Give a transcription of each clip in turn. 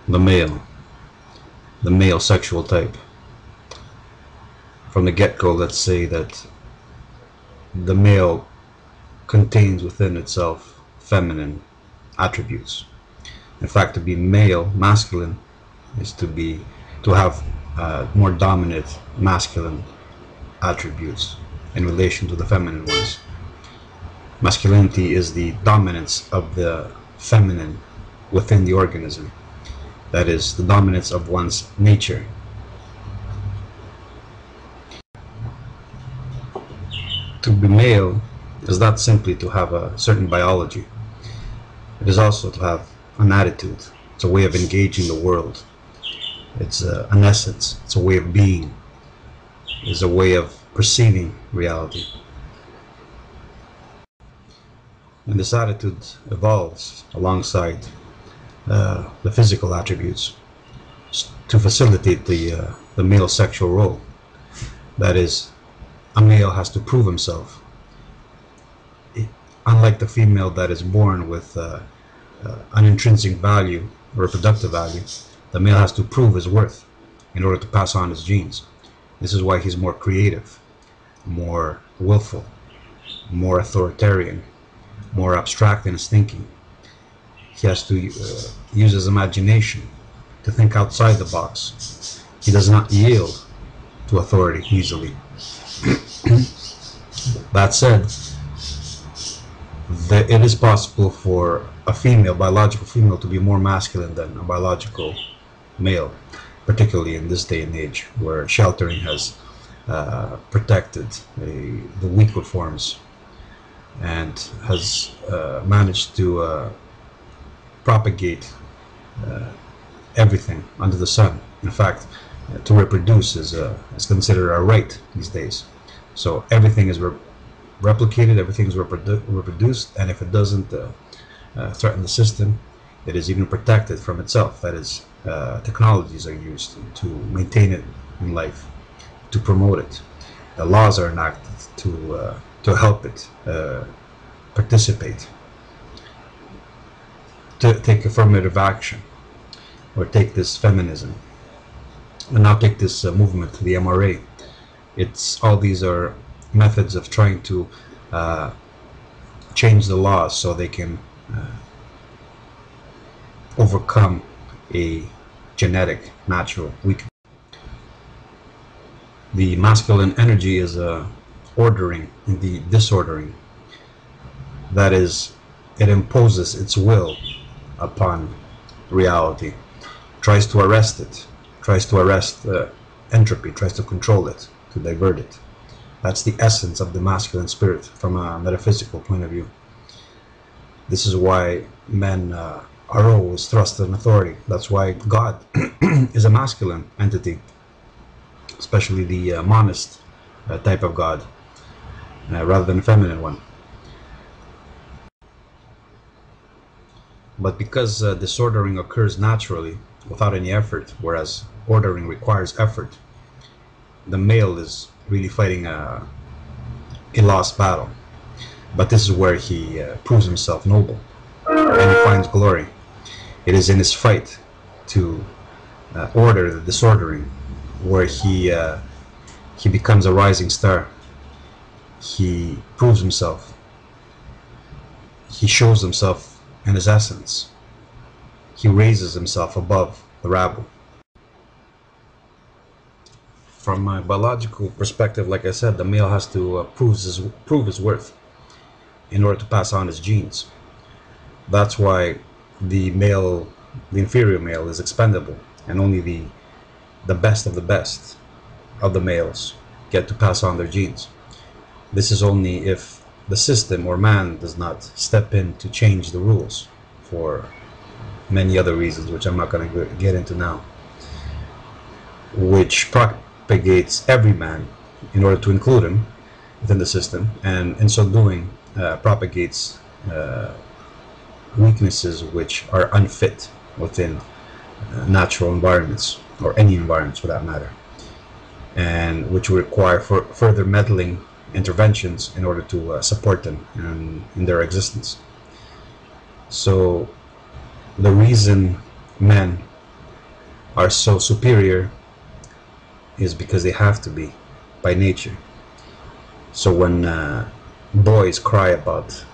the male, the male sexual type. From the get-go, let's say that the male contains within itself feminine attributes. In fact, to be male, masculine, is to have more dominant masculine attributes in relation to the feminine ones. Masculinity is the dominance of the feminine within the organism. That is, the dominance of one's nature. To be male is not simply to have a certain biology. It is also to have an attitude. It's a way of engaging the world. It's an essence. It's a way of being. It's a way of perceiving reality. And this attitude evolves alongside the physical attributes to facilitate the male sexual role. That is, a male has to prove himself. Unlike the female that is born with an intrinsic value, reproductive value, the male has to prove his worth in order to pass on his genes. This is why he's more creative, more willful, more authoritarian, more abstract in his thinking. He has to use his imagination to think outside the box. He does not yield to authority easily. That said, it is possible for a female, biological female, to be more masculine than a biological male, particularly in this day and age where sheltering has protected the weaker forms and has managed to propagate everything under the sun. In fact, to reproduce is considered a right these days. So everything is replicated, everything is reproduced, and if it doesn't threaten the system, it is even protected from itself. That is, technologies are used to maintain it in life, to promote it. The laws are enacted to help it participate, to take affirmative action, or take this feminism, and now take this movement, the MRA. All these are methods of trying to change the laws so they can overcome a genetic, natural weakness. The masculine energy is ordering, the disordering. That is, it imposes its will upon reality, tries to arrest it, tries to arrest entropy, tries to control it, to divert it. That's the essence of the masculine spirit from a metaphysical point of view. This is why men are always thrust in authority. That's why God is a masculine entity, especially the monist type of God, rather than a feminine one. But because disordering occurs naturally without any effort, whereas ordering requires effort, the male is really fighting a lost battle. But this is where he proves himself noble and he finds glory. It is in his fight to order the disordering where he becomes a rising star. He proves himself. He shows himself in his essence. He raises himself above the rabble. From a biological perspective, like I said, the male has to prove his worth in order to pass on his genes. That's why the inferior male is expendable, and only the best of the males get to pass on their genes. This is only if the system or man does not step in to change the rules for many other reasons, which I'm not going to get into now, which propagates every man in order to include him within the system, and in so doing propagates weaknesses which are unfit within natural environments, or any environments for that matter, and which require further meddling interventions in order to support them in their existence. So the reason men are so superior is because they have to be by nature. So when boys cry about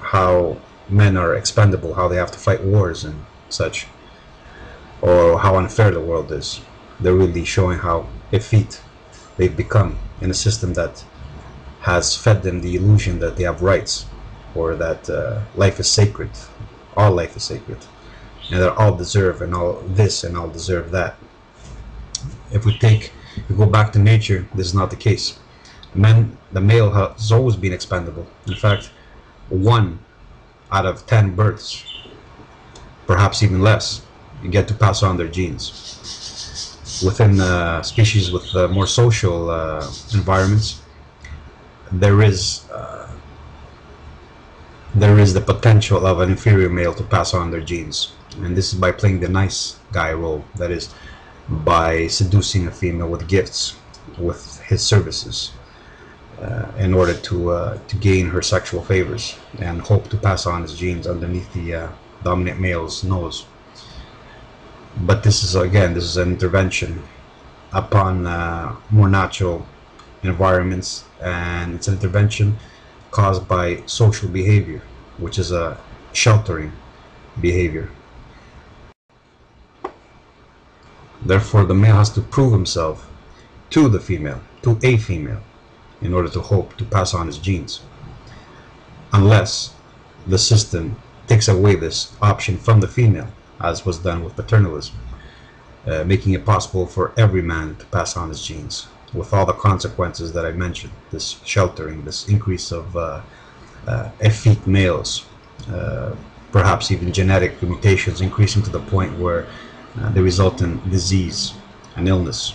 how men are expendable, how they have to fight wars and such, or how unfair the world is, they're really showing how effete they've become in a system that has fed them the illusion that they have rights, or that life is sacred, all life is sacred, and that all deserve and all this and all deserve that. If we go back to nature, this is not the case. The male has always been expendable. In fact, 1 out of 10 births, perhaps even less, get to pass on their genes. Within species with more social environments, there is the potential of an inferior male to pass on their genes, and this is by playing the nice guy role, that is, by seducing a female with gifts, with his services, in order to gain her sexual favors and hope to pass on his genes underneath the dominant male's nose. But this is an intervention upon more natural environments, and it's an intervention caused by social behavior, which is a sheltering behavior. Therefore, the male has to prove himself to a female, in order to hope to pass on his genes. Unless the system takes away this option from the female, as was done with paternalism, making it possible for every man to pass on his genes, with all the consequences that I mentioned, this sheltering, this increase of effete males, perhaps even genetic mutations increasing to the point where they result in disease and illness.